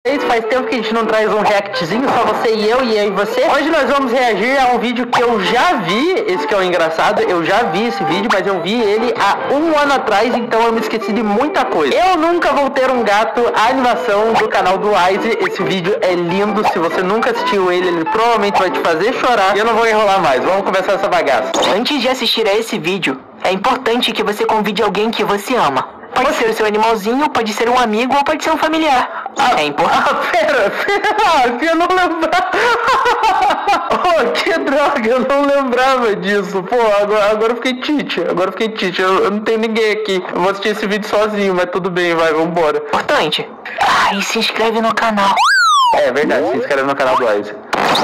Faz tempo que a gente não traz um reactzinho, só você e eu e você. Hoje nós vamos reagir a um vídeo que eu já vi, esse que é o engraçado, eu já vi esse vídeo, mas eu vi ele há 1 ano atrás, então eu me esqueci de muita coisa. Eu nunca vou ter um gato, a animação do canal do Wise. Esse vídeo é lindo, se você nunca assistiu ele provavelmente vai te fazer chorar. E eu não vou enrolar mais, vamos começar essa bagaça. Antes de assistir a esse vídeo, é importante que você convide alguém que você ama. Pode ser o seu animalzinho, pode ser um amigo ou pode ser um familiar. É importante. Pera, eu não lembrava. Oh, que droga, eu não lembrava disso. Pô, agora eu fiquei tite. Eu não tenho ninguém aqui. Eu vou assistir esse vídeo sozinho, mas tudo bem, vai, vambora. Importante. E se inscreve no canal. É verdade, se inscreve no canal do Wise.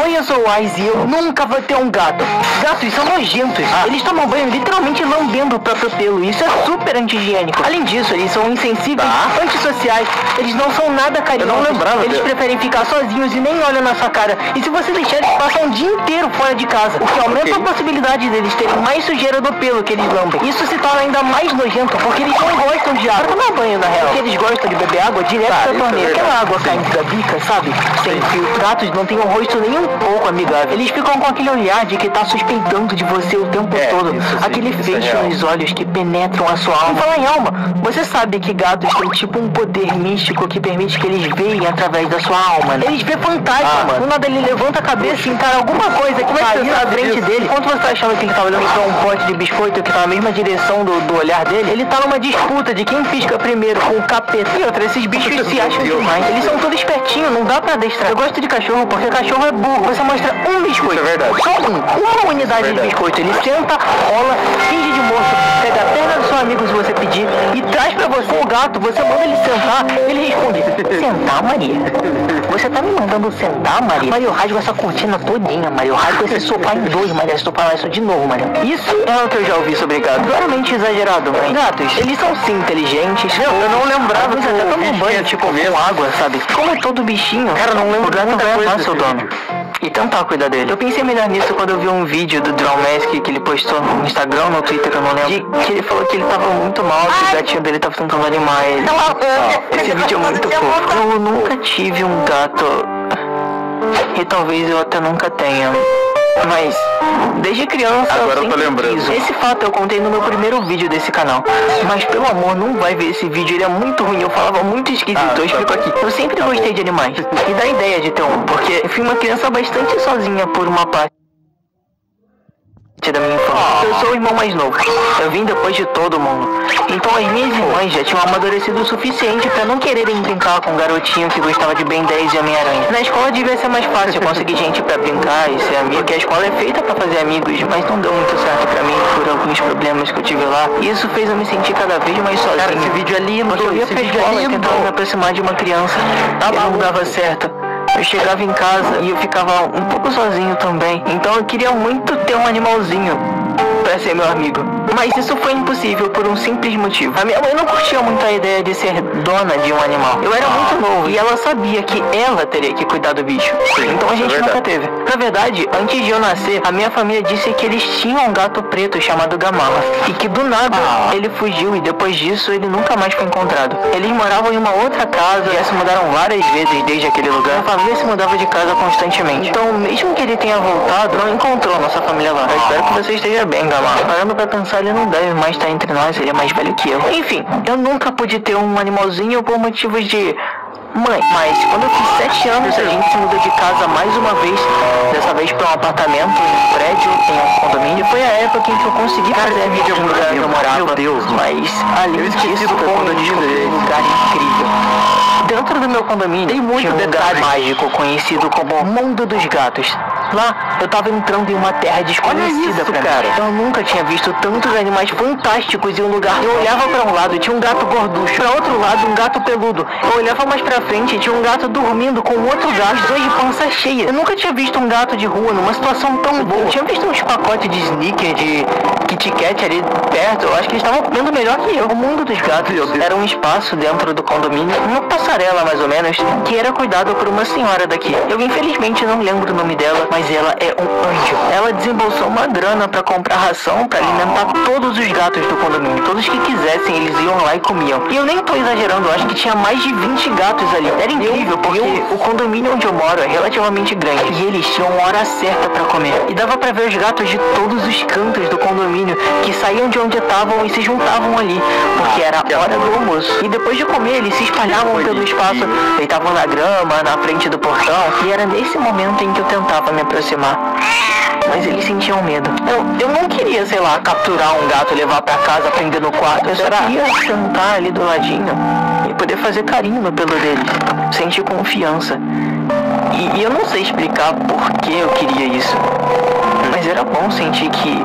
Oi, eu sou o Wise e eu nunca vou ter um gato. Gatos são nojentos. Eles tomam banho literalmente lambendo o próprio pelo. Isso é super anti-higiênico. Além disso, eles são insensíveis, antissociais. Eles não são nada carinhosos. Eu não lembrava Eles preferem ficar sozinhos e nem olham na sua cara. E se você deixar, eles passam o dia inteiro fora de casa. O que aumenta a possibilidade deles terem mais sujeira do pelo que eles lambem. Isso se torna ainda mais nojento porque eles não gostam de água. Pra tomar banho, na real. Porque eles gostam de beber água direto da torneira. Aquela água caindo da bica, sabe? Sem filtro. Gatos não têm um rosto nem um pouco amigável. Eles ficam com aquele olhar de que tá suspeitando de você o tempo todo. Aquele feixe nos olhos que penetram a sua alma. Fala em alma, você sabe que gatos têm tipo um poder místico que permite que eles veem através da sua alma, né? Eles vê fantasma, mano. Do nada ele levanta a cabeça e encara alguma coisa que vai na frente dele. Enquanto você tá achando que ele tá olhando pra um pote de biscoito que tá na mesma direção do olhar dele, ele tá numa disputa de quem pisca primeiro com o capeta. E outra, esses bichos se acham demais. Eles são todos espertinhos, não dá pra adestrar. Eu gosto de cachorro porque cachorro é burro. Você mostra um biscoito. Isso é verdade. Só uma unidade de biscoito. Ele senta, rola, finge de morto, pega a perna do seu amigo se você pedir e traz pra você o gato. Você manda ele sentar, ele responde: sentar, Maria? Você tá me mandando sentar, Maria? Maria, eu rasgo essa cortina todinha, Maria. Eu rasgo esse sofá em dois, Maria. Se tu falar isso de novo, Maria. Isso é o que eu já ouvi sobre gatos. Claramente exagerado, mas gatos, eles são sim inteligentes. Eu não lembrava que até tomam banho, tipo, com água, sabe? Como todo bichinho. Cara, não lembro. O gato vai amar seu dono e tentar cuidar dele. Eu pensei melhor nisso quando eu vi um vídeo do Draw Mask que ele postou no Instagram, no Twitter, eu não lembro, que ele falou que ele tava muito mal, que o gatinho dele tava tentando animar ele. Esse vídeo é muito fofo. Eu nunca tive um gato e talvez eu até nunca tenha. Mas, desde criança, agora eu tô lembrando. Esse fato eu contei no meu primeiro vídeo desse canal. Mas, pelo amor, não vai ver esse vídeo, ele é muito ruim. Eu falava muito esquisito, eu explico aqui. Eu sempre gostei de animais e da ideia de ter um, porque eu fui uma criança bastante sozinha por uma parte da minha infância. Eu sou o irmão mais novo. Eu vim depois de todo mundo. Então as minhas irmãs já tinham amadurecido o suficiente pra não quererem brincar com um garotinho que gostava de Ben 10 e Homem-Aranha. Na escola devia ser mais fácil conseguir gente pra brincar e ser amigo, porque a escola é feita pra fazer amigos, mas não deu muito certo pra mim por alguns problemas que eu tive lá. E isso fez eu me sentir cada vez mais sozinho. Cara, esse vídeo é lindo. Porque eu ia pra escola tentando me aproximar de uma criança e não dava certo. Eu chegava em casa e eu ficava um pouco sozinho também. Então eu queria muito ter um animalzinho pra ser meu amigo. Mas isso foi impossível por um simples motivo. A minha mãe não curtia muito a ideia de ser dona de um animal. Eu era muito novo e ela sabia que ela teria que cuidar do bicho. Então a gente nunca teve. Na verdade, antes de eu nascer, a minha família disse que eles tinham um gato preto chamado Gamarra. E que do nada ele fugiu e depois disso ele nunca mais foi encontrado. Eles moravam em uma outra casa e já se mudaram várias vezes desde aquele lugar. A família se mudava de casa constantemente. Então mesmo que ele tenha voltado, não encontrou a nossa família lá. Eu espero que você esteja bem, Gamarra. Parando pra pensar, ele não deve mais estar entre nós, ele é mais velho que eu. Enfim, eu nunca pude ter um animalzinho por motivos de mãe. Mas quando eu fiz 7 anos, a gente se mudou de casa mais uma vez. Dessa vez para um apartamento, em um prédio, em um condomínio. Foi a época em que eu consegui fazer a vida no lugar que eu morava. Meu Deus, mas além disso, foi quando eu descobri um lugar incrível. Dentro do meu condomínio tem muito detalhe mágico conhecido como Mundo dos Gatos. Lá, eu tava entrando em uma terra desconhecida pra mim. Eu nunca tinha visto tantos animais fantásticos em um lugar. Eu olhava pra um lado e tinha um gato gorducho. Pra outro lado, um gato peludo. Eu olhava mais pra frente e tinha um gato dormindo com outro gato, os dois de pança cheia. Eu nunca tinha visto um gato de rua numa situação tão boa. Eu tinha visto uns pacotes de sneaker, de Kit Kat ali perto. Eu acho que eles estavam comendo melhor que eu. O Mundo dos Gatos era um espaço dentro do condomínio, uma passarela mais ou menos, que era cuidado por uma senhora daqui. Eu infelizmente não lembro o nome dela, mas mas ela é um anjo. Ela desembolsou uma grana pra comprar ração pra alimentar todos os gatos do condomínio. Todos que quisessem, eles iam lá e comiam. E eu nem tô exagerando, eu acho que tinha mais de 20 gatos ali. Era incrível, porque o condomínio onde eu moro é relativamente grande. E eles tinham uma hora certa pra comer. E dava pra ver os gatos de todos os cantos do condomínio que saíam de onde estavam e se juntavam ali, porque era a hora do almoço. E depois de comer, eles se espalhavam pelo espaço, deitavam na grama, na frente do portão. E era nesse momento em que eu tentava me aproximar. Mas eles sentiam medo. Eu não queria, sei lá, capturar um gato, levar pra casa, prender no quarto. Eu só queria sentar ali do ladinho e poder fazer carinho no pelo deles. Sentir confiança. E eu não sei explicar por que eu queria isso. Mas era bom sentir que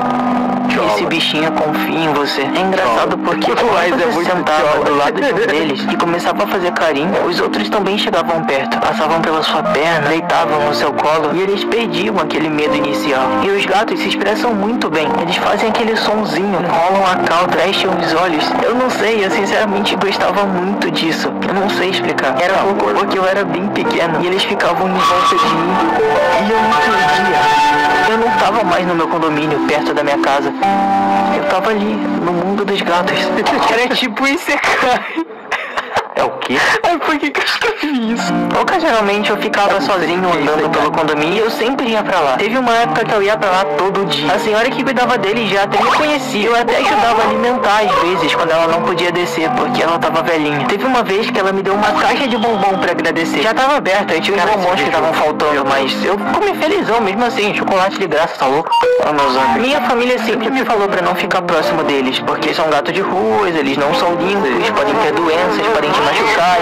esse bichinho confia em você. É engraçado porque quando você sentava do lado de um deles e começava a fazer carinho, os outros também chegavam perto, passavam pela sua perna, deitavam no seu colo e eles perdiam aquele medo inicial. E os gatos se expressam muito bem. Eles fazem aquele sonzinho, rolam a cauda, fecham os olhos. Eu não sei, eu sinceramente gostava muito disso. Eu não sei explicar. Era porque eu era bem pequeno e eles ficavam em volta de mim e eu não entendia. Eu não tava mais no meu condomínio, perto da minha casa. Eu tava ali, no mundo dos gatos. Era tipo Isekai. É o quê? Ai, por que eu escrevi isso? Ocasionalmente eu ficava sozinho andando pelo condomínio e eu sempre ia pra lá. Teve uma época que eu ia pra lá todo dia. A senhora que cuidava dele já até me conhecia. Eu até ajudava a alimentar às vezes, quando ela não podia descer, porque ela tava velhinha. Teve uma vez que ela me deu uma caixa de bombom pra agradecer. Já tava aberta, eu tinha uns bombons que estavam faltando, mas eu comi felizão mesmo assim. Chocolate de graça, tá louco? Minha família sempre me falou pra não ficar próximo deles, porque são gatos de ruas, eles não são limpos, podem ter doenças, podem te machucar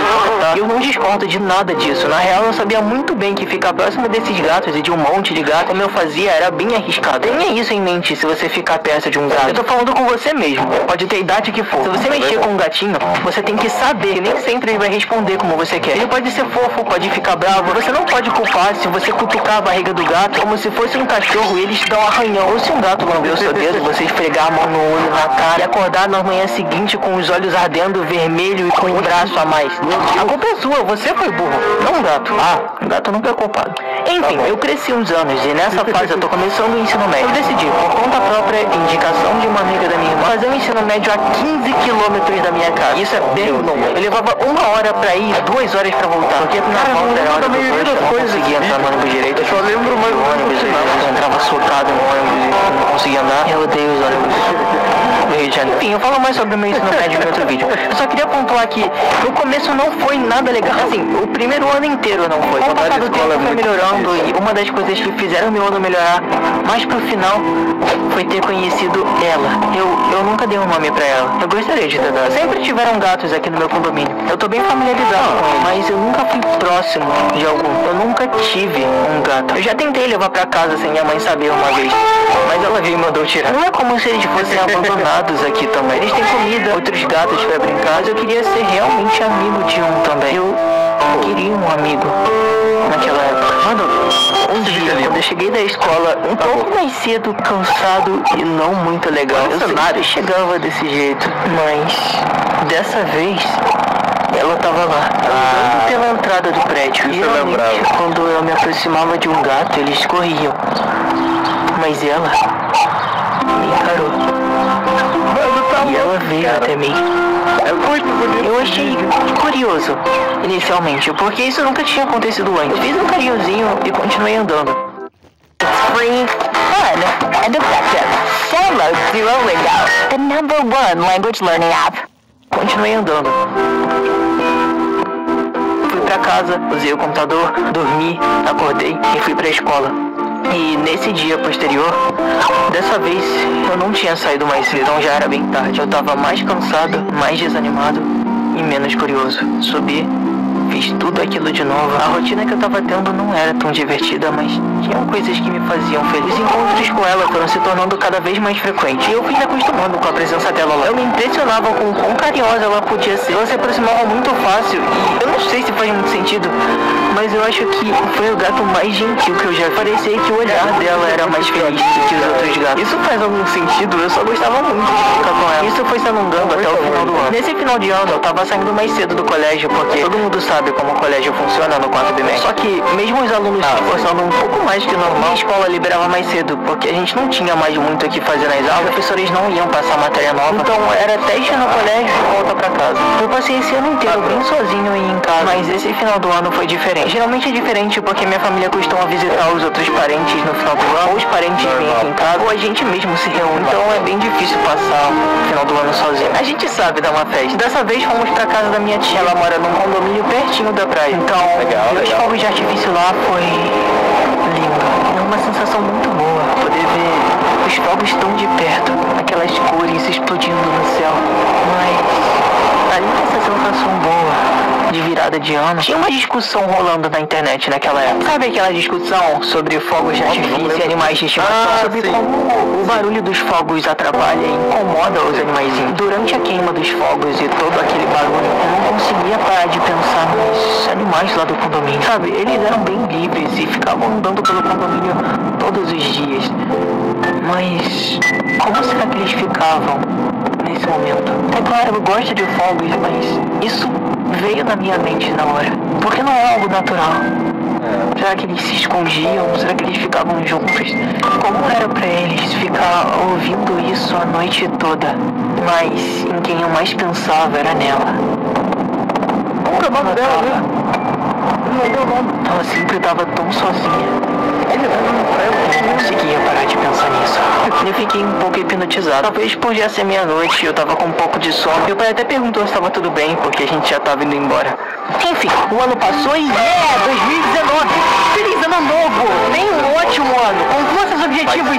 e eu não discordo de nada disso. Na real, eu sabia muito bem que ficar próximo desses gatos e de um monte de gato, como eu fazia, era bem arriscado. Tenha isso em mente se você ficar perto de um gato. Eu tô falando com você mesmo, pode ter a idade que for. Se você mexer com um gatinho, você tem que saber que nem sempre ele vai responder como você quer. Ele pode ser fofo, pode ficar bravo. Você não pode culpar se você cutucar a barriga do gato como se fosse um cachorro e eles te dão um arranhão. Ou se um gato lamber o seu dedo, você esfregar a mão no olho, na cara e acordar na manhã seguinte com os olhos ardendo vermelho e com o braço a mais. A culpa é sua, você foi burro, não o gato. O gato nunca é culpado. Enfim, eu cresci uns anos e nessa fase eu tô começando o ensino médio. Eu decidi, por conta própria, indicação de uma amiga da minha irmã, fazer o ensino médio a 15 quilômetros da minha casa. Isso é bem longe. Eu levava 1 hora pra ir, 2 horas pra voltar. Porque na volta era hora do ônibus, eu não conseguia entrar no ônibus direito. Eu só lembro mais do ônibus, eu entrava socado no ônibus e não conseguia andar. Eu odeio os ônibus do Rio de Janeiro. Enfim, eu falo mais sobre o meu ensino médio em outro vídeo. Eu só queria pontuar que no começo não foi nada legal. Assim, o primeiro ano inteiro não foi. Com o passar do tempo foi melhorando e uma das coisas que fizeram meu ano melhorar mais pro final foi ter conhecido ela. Eu nunca dei um nome pra ela. Eu gostaria de ter dado. Sempre tiveram gatos aqui no meu condomínio. Eu tô bem familiarizado com eles, mas eu nunca fui próximo de algum. Eu nunca tive um gato. Eu já tentei levar pra casa sem minha mãe saber uma vez, mas ela veio e mandou tirar. Não é como se eles fossem abandonados aqui também. Eles têm comida, outros gatos pra brincar, mas eu queria ser realmente amigo de um também. Eu queria um amigo naquela época. Mano, um dia, quando eu cheguei da escola um pouco mais cedo, cansado e não muito legal, eu sempre chegava desse jeito, mas dessa vez ela tava lá, andando pela entrada do prédio. E realmente, quando eu me aproximava de um gato, eles corriam. Mas ela me encarou. E ela veio até mim. É muito bonito. Eu achei curioso, inicialmente, porque isso nunca tinha acontecido antes. Fiz um carinhozinho e continuei andando. It's free, fun, and effective. Download Duolingo, the #1 language learning app. Continuei andando. Fui pra casa, usei o computador, dormi, acordei e fui pra escola. E nesse dia posterior, dessa vez eu não tinha saído mais cedo, então já era bem tarde. Eu tava mais cansado, mais desanimado e menos curioso. Subi, fiz tudo aquilo de novo. A rotina que eu tava tendo não era tão divertida, mas tinham coisas que me faziam feliz. Os encontros com ela foram se tornando cada vez mais frequentes. E eu fui me acostumando com a presença dela lá. Eu me impressionava com o quão carinhosa ela podia ser. Ela se aproximava muito fácil e eu não sei se faz muito sentido, Mas eu acho que foi o gato mais gentil que eu já vi. Parecia que o olhar dela era mais feliz do que os outros gatos. Isso faz algum sentido? Eu só gostava muito de ficar com ela. Isso foi se alongando até o final do ano. Nesse final de ano, eu tava saindo mais cedo do colégio, porque todo mundo sabe como o colégio funciona no quarto bimestre. Só que, mesmo os alunos se esforçando um pouco mais que normal, a escola liberava mais cedo, porque a gente não tinha mais muito o que fazer nas aulas, os professores não iam passar matéria nova, então era teste no colégio e volta pra casa. Eu passei esse ano inteiro bem sozinho e em casa, mas esse final do ano foi diferente. Geralmente é diferente porque minha família costuma visitar os outros parentes no final do ano, ou os parentes vêm aqui em casa, ou a gente mesmo se reúne, então é bem difícil passar o final do ano sozinho. A gente sabe dar uma festa. Dessa vez fomos pra casa da minha tia, ela mora num condomínio pertinho da praia, então ver os fogos de artifício lá foi lindo. É uma sensação muito boa poder ver os fogos tão de perto, aquelas cores explodindo no céu. Mas além dessa sensação boa de virada de ano, tinha uma discussão rolando na internet naquela época. Sabe aquela discussão sobre fogos de artifício e animais de estimação? Sobre como o barulho dos fogos atrapalha e incomoda os animaizinhos. Durante a queima dos fogos e todo aquele barulho, eu não conseguia parar de pensar nos animais lá do condomínio. Sabe, eles eram bem livres e ficavam andando pelo condomínio todos os dias. Mas como será que eles ficavam nesse momento? É claro, eu gosto de fogos, mas isso veio na minha mente na hora. Porque não é algo natural. Será que eles se escondiam? Será que eles ficavam juntos? Como era pra eles ficar ouvindo isso a noite toda? Mas em quem eu mais pensava era nela. Qual é o nome dela, né? Não deu nome. Ela sempre tava tão sozinha. Eu não conseguia parar de pensar nisso. Eu fiquei um pouco hipnotizado. Talvez por já ser meia-noite, eu tava com um pouco de sono. Meu pai até perguntou se tava tudo bem, porque a gente já tava indo embora. Enfim, o ano passou e 2019! Feliz ano novo! Tenha um ótimo ano! Conclua seus objetivos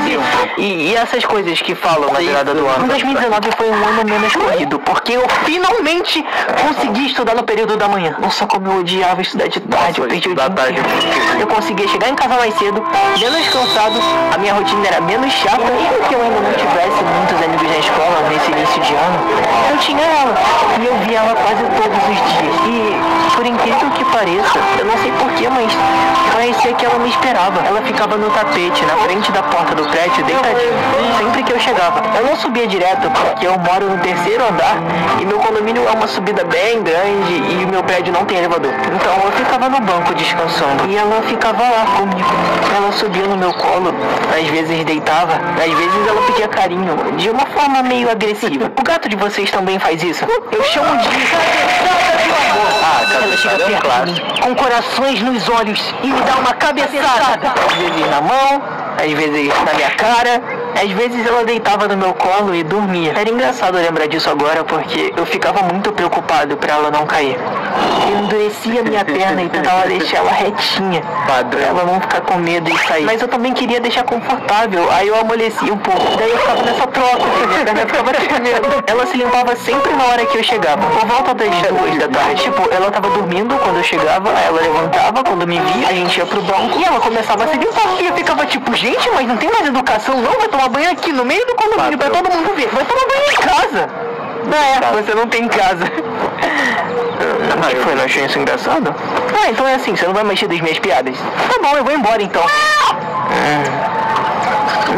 e essas coisas que falam na virada do ano. 2019 foi um ano menos corrido, porque eu finalmente consegui estudar no período da manhã. Nossa, como eu odiava estudar de tarde, eu perdi o dia inteiro. Eu conseguia chegar em casa mais cedo, menos cansado, a minha rotina era menos chata, e que eu ainda não tivesse muitos amigos na escola nesse início de ano, eu tinha ela, e eu via ela quase todos os dias. E, por incrível que pareça, eu não sei porquê, mas parecia que ela me esperava. Ela ficava no tapete, na frente da porta do prédio, deitadinha, sempre que eu chegava. Eu não subia direto, porque eu moro no 3º andar, e meu condomínio é uma subida bem grande, e o meu prédio não tem elevador. Então eu ficava no banco descansando, e ela ficava lá comigo. Ela subia no meu colo, às vezes deitava, às vezes ela pedia carinho, de uma forma meio agressiva. O gato de vocês também faz isso? Eu chamo de ela chega perto de mim, com corações nos olhos, e me dá uma cabeçada. Às vezes na mão, às vezes na minha cara, às vezes ela deitava no meu colo e dormia. Era engraçado lembrar disso agora, porque eu ficava muito preocupado pra ela não cair. Eu endurecia minha perna e tentava deixar ela retinha, pra ela não ficar com medo e cair. Mas eu também queria deixar confortável, aí eu amolecia um pouco. Daí eu ficava nessa troca, minha perna ficava tremendo. Ela se limpava sempre na hora que eu chegava, por volta das 2 da tarde. Tipo, ela tava dormindo quando eu chegava, aí ela levantava quando me via, a gente ia pro banco e ela começava a se limpar. E eu ficava tipo, gente, mas não tem mais educação não? Vai tomar banho aqui no meio do condomínio pra todo mundo ver. Vai tomar banho em casa. Você não tem casa. O que foi? Não achou isso engraçado? Ah, então é assim, você não vai mexer das minhas piadas. Tá bom, eu vou embora então.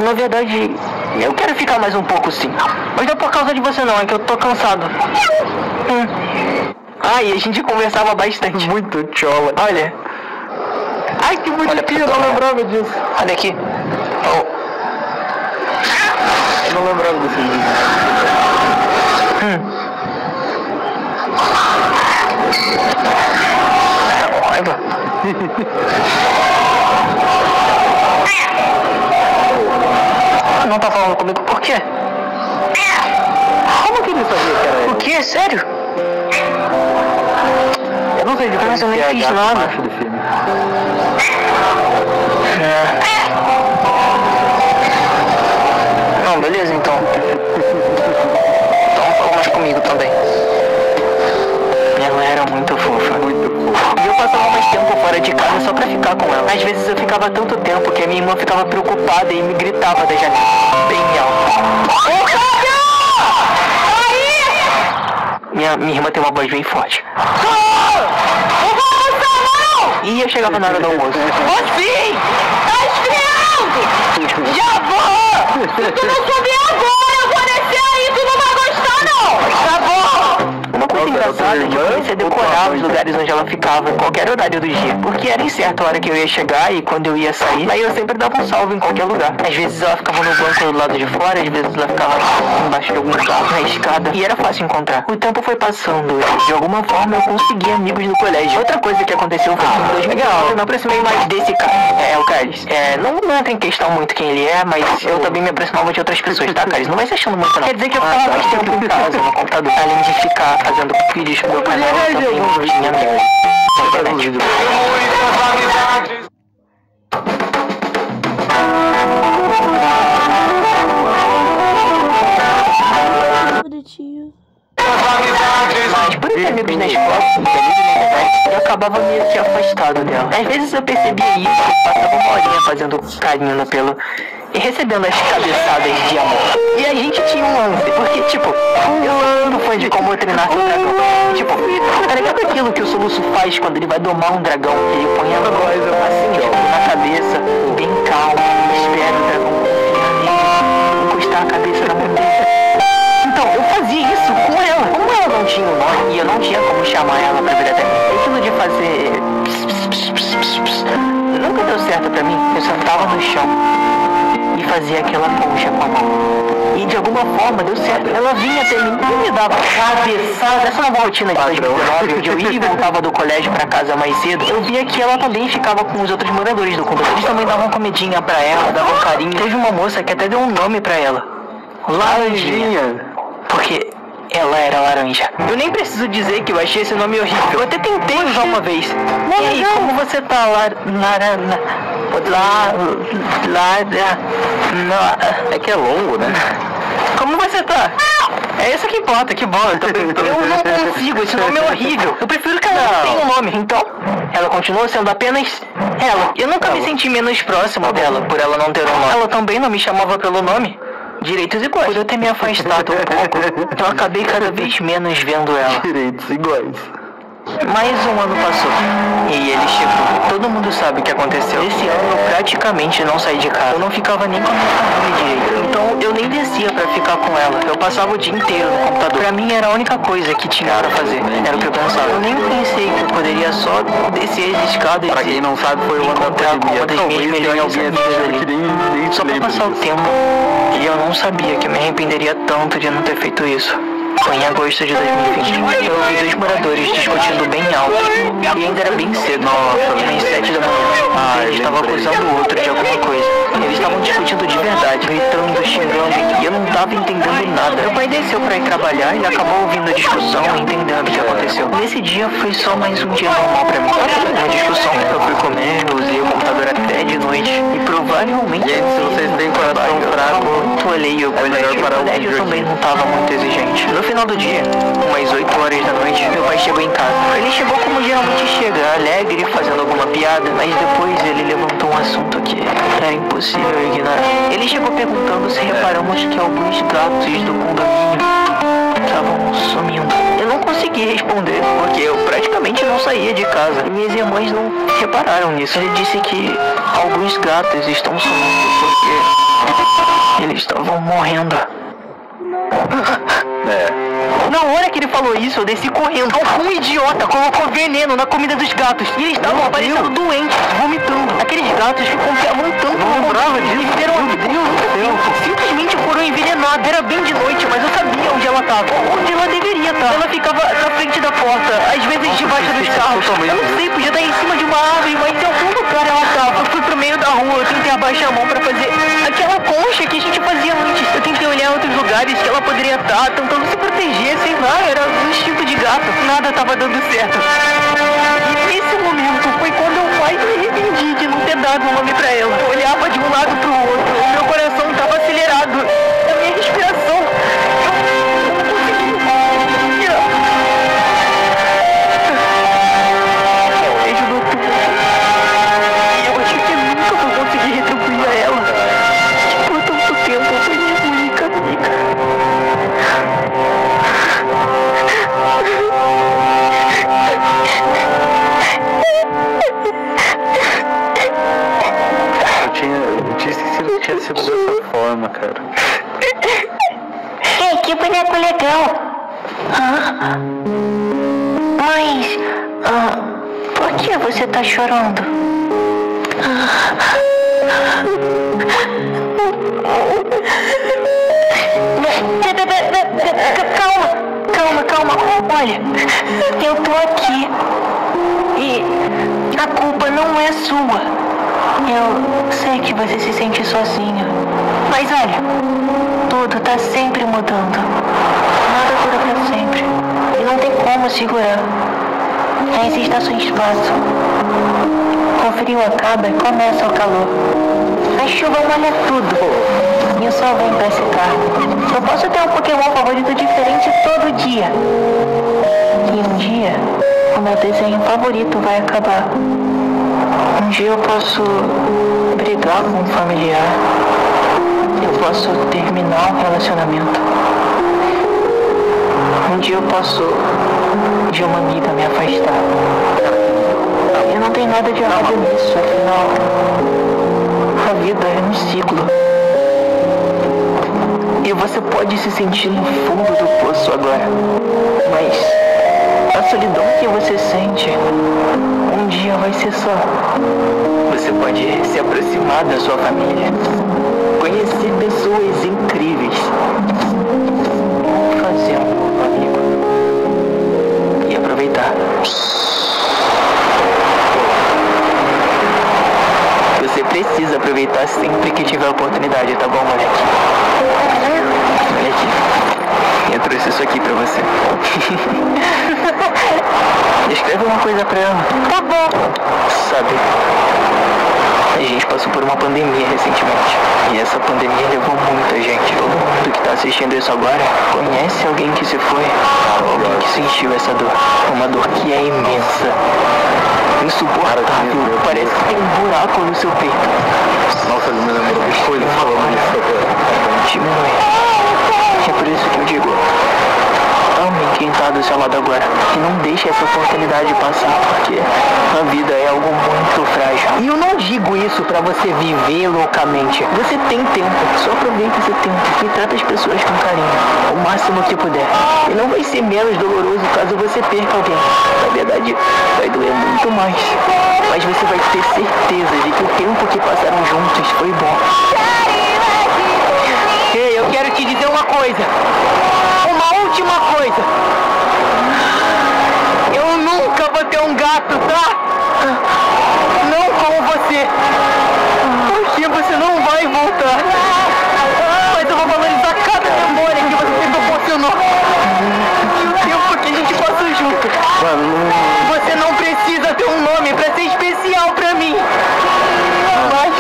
Na verdade, eu quero ficar mais um pouco sim. Mas não é por causa de você não, é que eu tô cansado. E a gente conversava bastante. Muito chola. Olha. Ai, que bonitinho, eu não lembrava disso. Olha aqui. Eu não lembrava desse vídeo. Tá com raiva? Não tá falando comigo por quê? Como que ele sabia que era eu? O quê? Sério? Eu não sei de Mas eu nem fiz nada. Do filme. Não, beleza então. Então fala mais comigo também. Ela era muito fofa. Muito fofa. E eu passava mais tempo fora de casa só pra ficar com ela. Às vezes eu ficava tanto tempo que a minha irmã ficava preocupada e me gritava da janela. Bem alto. Ô, Caio! Aí! Minha irmã tem uma voz bem forte. E eu chegava na hora do almoço. Ô, sim! Tá esfriando! Já vou! Se tu não subir agora, eu vou descer aí, tu não vai gostar, não! Já vou! Uma coisa engraçada é que eu comecei a decorar os lugares onde ela ficava, em qualquer horário do dia. Porque era incerto a hora que eu ia chegar e quando eu ia sair. Aí eu sempre dava um salve em qualquer lugar. Às vezes ela ficava no banco do lado de fora, às vezes ela ficava embaixo de algum carro, na escada. E era fácil encontrar. O tempo foi passando e de alguma forma eu consegui amigos no colégio. Outra coisa que aconteceu foi que em 2019 eu me aproximei mais desse cara. É o Carlos. Não entra em questão muito quem ele é, mas eu também me aproximava de outras pessoas, tá, Carlos? Não vai se achando muito, não. Quer dizer que eu ficava mais tempo em casa, no computador. Além de ficar fazendo vídeos pro meu canal, eu também tinha amigos na internet. Mas por eu ter amigos na escola e amigos na internet, eu acabava meio que afastado dela. Às vezes eu percebia isso, passava uma horinha fazendo carinho no pelo e recebendo as cabeçadas de amor. E a gente tinha um lance, porque tipo, eu ando fã de como treinar seu dragão. Tipo, tá ligado aquilo que o Soluço faz quando ele vai domar um dragão? Ele põe a mão assim, tipo, na cabeça, bem calmo, espera o dragão confiar nele, encostar a cabeça na mão dele. Então, eu fazia isso com ela. Como ela não tinha um nome e eu não tinha como chamar ela pra vir até mim, aquilo de fazer nunca deu certo pra mim. Eu sentava no chão e fazia aquela concha com a mão. E de alguma forma deu certo. Ela vinha até mim e me dava cabeçada. Essa nova rotina de 2019, onde eu ia e voltava do colégio pra casa mais cedo, eu via que ela também ficava com os outros moradores do condomínio. Eles também davam comidinha pra ela, davam carinho. Teve uma moça que até deu um nome pra ela. Laranjinha. Porque ela era laranja. Eu nem preciso dizer que eu achei esse nome horrível. Eu até tentei usar uma vez. E aí, como você tá É que é longo, né? Como você tá? É isso que importa, que bom. Eu não consigo, esse nome é horrível. Eu prefiro que ela não tenha um nome. Então, ela continua sendo apenas ela. Eu nunca me senti menos próximo dela por ela não ter um nome. Ela também não me chamava pelo nome. Direitos iguais. Por eu ter me afastado um pouco, eu acabei cada vez menos vendo ela. Direitos iguais. Mais um ano passou e ele chegou. Todo mundo sabe o que aconteceu. Esse ano eu praticamente não saí de casa. Eu não ficava nem com a minha família direito. Então eu nem descia pra ficar com ela. Eu passava o dia inteiro no computador. Pra mim era a única coisa que tinha pra fazer. Era o que eu pensava. Eu nem pensei que eu poderia só descer as escadas. Pra quem não sabe, foi o ano da pandemia. Uma das minhas melhores amigas ali. Só pra passar o tempo. E eu não sabia que eu me arrependeria tanto de não ter feito isso. Foi em agosto de 2020. Eu ouvi dois moradores discutindo bem alto. E ainda era bem cedo. Nossa, bem 7 da manhã. Eles estavam acusando o outro de alguma coisa. Eles estavam discutindo de verdade, gritando, xingando. E eu não estava entendendo nada. Meu pai desceu para ir trabalhar e ele acabou ouvindo a discussão e entendendo o que aconteceu. Nesse dia foi só mais um dia normal para mim. Uma discussão. Eu fui comer, eu usei o computador até de noite. E provavelmente... Gente, se vocês têm coração fraco, muito alheio. O colégio também não estava muito exigente. No final do dia, umas 8 horas da noite, meu pai chegou em casa. Ele chegou como geralmente chega, alegre, fazendo alguma piada, mas depois ele levantou um assunto que era impossível ignorar. Ele chegou perguntando se reparamos que alguns gatos do condomínio estavam sumindo. Eu não consegui responder, porque eu praticamente não saía de casa. E minhas irmãs não repararam nisso. Ele disse que alguns gatos estão sumindo porque eles estavam morrendo. Na hora que ele falou isso, eu desci correndo. Algum idiota colocou veneno na comida dos gatos. E eles estavam aparecendo doentes, vomitando. Aqueles gatos que confiavam tanto no brava disso. E fizeram simplesmente foram envenenados. Era bem de noite, mas eu sabia onde ela estava. Onde ela deveria estar. Ela ficava na frente da porta, às vezes debaixo dos carros. Eu não sei, podia estar em cima de uma árvore, mas em algum lugar ela estava. Eu fui pro meio da rua, eu tentei abaixar a mão pra fazer aquela concha que a gente fazia antes. Eu tentei olhar em outros lugares que ela poderia estar, tentando se proteger, sei lá, era um instinto de gato. Nada estava dando certo. E nesse momento foi quando eu mais me arrependi de não ter dado o nome pra ela. Eu olhava de um lado pro outro, o meu coração estava acelerado, a minha respiração. Eu não conseguia. Eu vejo no túmulo. E eu acho que nunca vou conseguir retribuir a ela, que por tanto tempo foi minha única amiga. tinha sido dessa forma, cara. Ei, que boneco legal. Mas... por que você tá chorando? Calma. Olha, eu tô aqui. E a culpa não é sua. Eu sei que você se sente sozinho. Mas olha, tudo tá sempre mudando. Nada dura pra sempre. E não tem como segurar. Resista ao seu espaço. O frio acaba e começa o calor. A chuva molha tudo. E o sol vem pra secar. Eu posso ter um Pokémon favorito diferente todo dia. E um dia, o meu desenho favorito vai acabar. Um dia eu posso brigar com um familiar. Eu posso terminar um relacionamento. Um dia eu posso de uma amiga me afastar. E não tem nada de errado nisso, afinal, a vida é um ciclo. E você pode se sentir no fundo do poço agora, mas a solidão que você sente um dia vai cessar. Você pode se aproximar da sua família, conhecer pessoas incríveis, fazer um novo amigo e aproveitar. Você precisa aproveitar sempre que tiver oportunidade, tá bom, moleque? Olha aqui. Eu trouxe isso aqui pra você. Escreve uma coisa pra ela. Tá bom. Sabe, a gente passou por uma pandemia recentemente. E essa pandemia levou muita gente. Todo mundo que tá assistindo isso agora conhece alguém que se foi. Alguém que sentiu essa dor. Uma dor que é imensa. Insuportável. Parece que tem um buraco no seu peito. Nossa, ele me lembrou de coisa falando isso agora. Diminui. É por isso que eu digo, ame quem tá do seu lado agora. E não deixe essa oportunidade passar, porque a vida é algo muito frágil. E eu não digo isso pra você viver loucamente. Você tem tempo, só aproveita esse tempo e trata as pessoas com carinho, o máximo que puder. E não vai ser menos doloroso caso você perca alguém. Na verdade, vai doer muito mais. Mas você vai ter certeza de que o tempo que passaram juntos foi bom. Ei, eu quero te dizer uma coisa. Uma última coisa. Eu nunca vou ter um gato, tá? Não como você. Porque você não vai voltar. Mas eu vou valorizar cada memória que você me proporcionou. E o tempo que a gente passou junto. Você não precisa ter um nome pra ser especial pra mim. Mas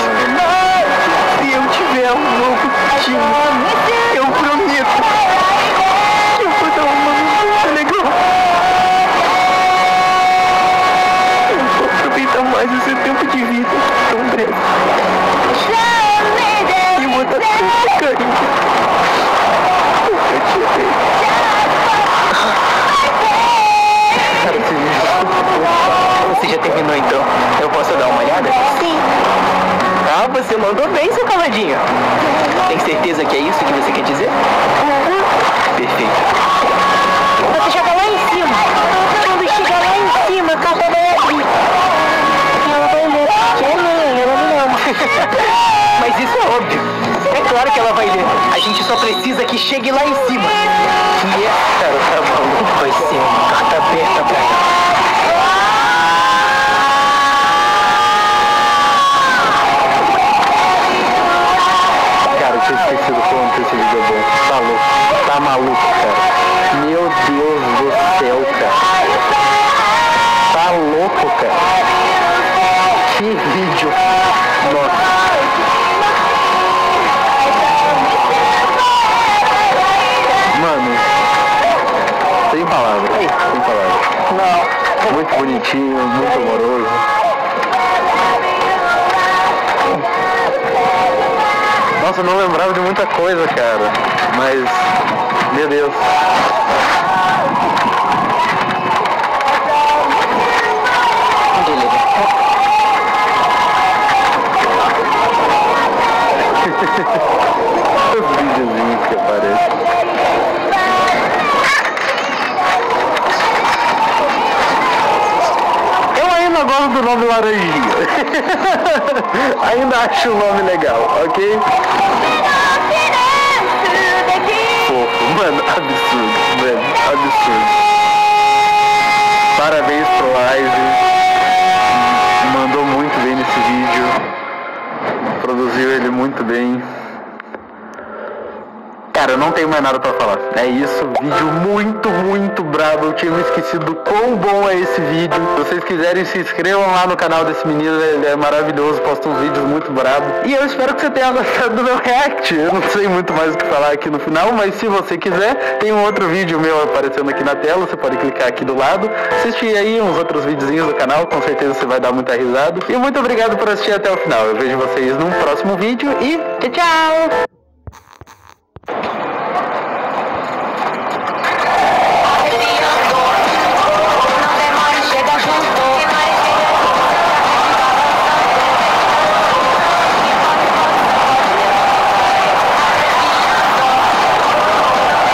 se eu tiver um novo time, eu prometo que eu vou dar um nome muito legal. Eu vou aproveitar mais o seu tempo de vida tão breve. E vou dar tanto carinho. Eu te vejo. Você já terminou então? Eu posso dar uma olhada? Sim. Ah, você mandou bem, seu caladinho. Tem certeza que é isso que você quer dizer? Perfeito. Você chega lá em cima. Quando chegar lá em cima, a capa vai abrir. E ela vai ler. Que é minha, ela me ama. Mas isso é óbvio. É claro que ela vai ler. A gente só precisa que chegue lá em cima. E cara, tá maluco. Vai ser uma carta aberta pra ela. Tinha esquecido como esse vídeo é bom. Tá louco, tá maluco, cara. Meu Deus do céu, cara. Tá louco, cara. Que vídeo. Nossa. Mano, sem palavras. Sem palavras. Não. Muito bonitinho, muito amoroso. Nossa, eu não lembrava de muita coisa, cara. Mas, meu Deus. Laranjinha. Ainda acho o nome legal, ok? Fofo, mano, absurdo, velho, absurdo. Parabéns pro Wise. Mandou muito bem nesse vídeo. Produziu ele muito bem. Cara, eu não tenho mais nada pra falar. É isso, vídeo muito brabo. Eu tinha me esquecido quão bom é esse vídeo. Se vocês quiserem, se inscrevam lá no canal desse menino, ele é maravilhoso, posta uns vídeos muito bravos. E eu espero que você tenha gostado do meu react. Eu não sei muito mais o que falar aqui no final, mas se você quiser, tem um outro vídeo meu aparecendo aqui na tela, você pode clicar aqui do lado, assistir aí uns outros videozinhos do canal, com certeza você vai dar muita risada. E muito obrigado por assistir até o final. Eu vejo vocês num próximo vídeo e tchau!